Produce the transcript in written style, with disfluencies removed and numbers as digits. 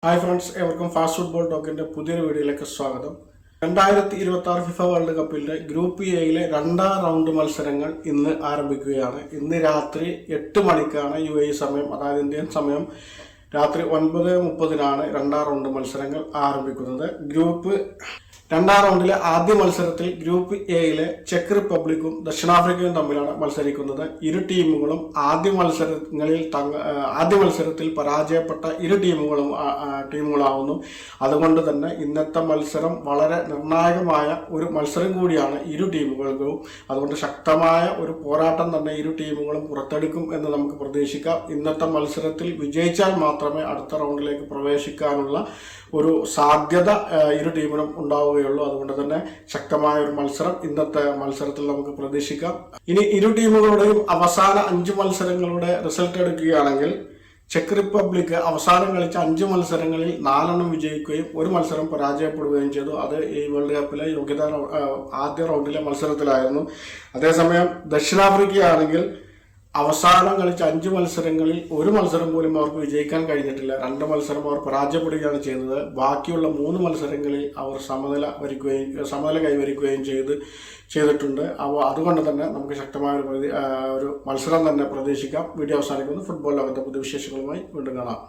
Hi friends, എവർക്കും fast football ടോക്കിന്റെ പുതിയൊരു വീഡിയോയിലേക്ക് സ്വാഗതം. 2026 ഫിഫ വേൾഡ് കപ്പിന്റെ ഗ്രൂപ്പ് എയിലെ രണ്ടാം റൗണ്ട് മത്സരങ്ങൾ ഇന്ന് ആരംഭിക്കുകയാണ്. ഇന്ന് രാത്രി 8 മണിക്കാണ് UAE സമയം, അതായത് ഇന്ത്യൻ സമയം രാത്രി 9:30 രണ്ടാം റൗണ്ട് മത്സരങ്ങൾ ആരംഭിക്കുന്നത്. രണ്ടാം റൗണ്ടിലെ ആദ്യ മത്സരത്തിൽ ഗ്രൂപ്പ് എയിലെ ചെക്ക് റിപ്പബ്ലിക്കും ദക്ഷിണാഫ്രിക്കയും തമ്മിലാണ് മത്സരിക്കുന്നത്. ഇരു ടീമുകളും ആദ്യ മത്സരത്തിൽ പരാജയപ്പെട്ട ഇരു ടീമുകളാവുന്നു. അതുകൊണ്ട് തന്നെ ഇന്നത്തെ മത്സരം വളരെ നിർണായകമായ ഒരു മത്സരം കൂടിയാണ് ഇരു ടീമുകൾക്കും. അതുകൊണ്ട് ശക്തമായ ഒരു പോരാട്ടം തന്നെ ഇരു ടീമുകളും പുറത്തെടുക്കും എന്ന് നമുക്ക് പ്രതീക്ഷിക്കാം. ഇന്നത്തെ മത്സരത്തിൽ വിജയിച്ചാൽ മാത്രമേ അടുത്ത റൗണ്ടിലേക്ക് പ്രവേശിക്കാനുള്ള ഒരു സാധ്യത ഇരു ടീമിനും ഉണ്ടാവുകയുള്ളൂ. അതുകൊണ്ട് തന്നെ ശക്തമായ ഒരു മത്സരം ഇന്നത്തെ മത്സരത്തിൽ നമുക്ക് പ്രതീക്ഷിക്കാം. ഇനി ഇരു ടീമുകളുടെയും അവസാന 5 മത്സരങ്ങളുടെ റിസൾട്ട് എടുക്കുകയാണെങ്കിൽ ചെക്ക് റിപ്പബ്ലിക് അവസാനം കളിച്ച 5 മത്സരങ്ങളിൽ 4 വിജയിക്കുകയും 1 മത്സരം പരാജയപ്പെടുകയും ചെയ്തു. അത് ഈ വേൾഡ് കപ്പിലെ ആദ്യ റൗണ്ടിലെ മത്സരത്തിലായിരുന്നു. അതേസമയം ദക്ഷിണാഫ്രിക്കയാണെങ്കിൽ അവസാനം കളിച്ച 5 മത്സരങ്ങളിൽ 1 മത്സരം പോലും അവർക്ക് വിജയിക്കാൻ കഴിഞ്ഞിട്ടില്ല. 2 മത്സരം അവർ പരാജയപ്പെടുകയാണ് ചെയ്തത്. ബാക്കിയുള്ള 3 മത്സരങ്ങളിൽ അവർ സമനില കൈവരിക്കുകയും ചെയ്തിട്ടുണ്ട്. അതുകൊണ്ട് തന്നെ നമുക്ക് ശക്തമായ ഒരു മത്സരം തന്നെ പ്രതീക്ഷിക്കാം. വീഡിയോ അവസാനിക്കുന്നു. ഫുട്ബോൾ ലോകത്തെ പുതിയ വിശേഷങ്ങളുമായി വീണ്ടും കാണാം.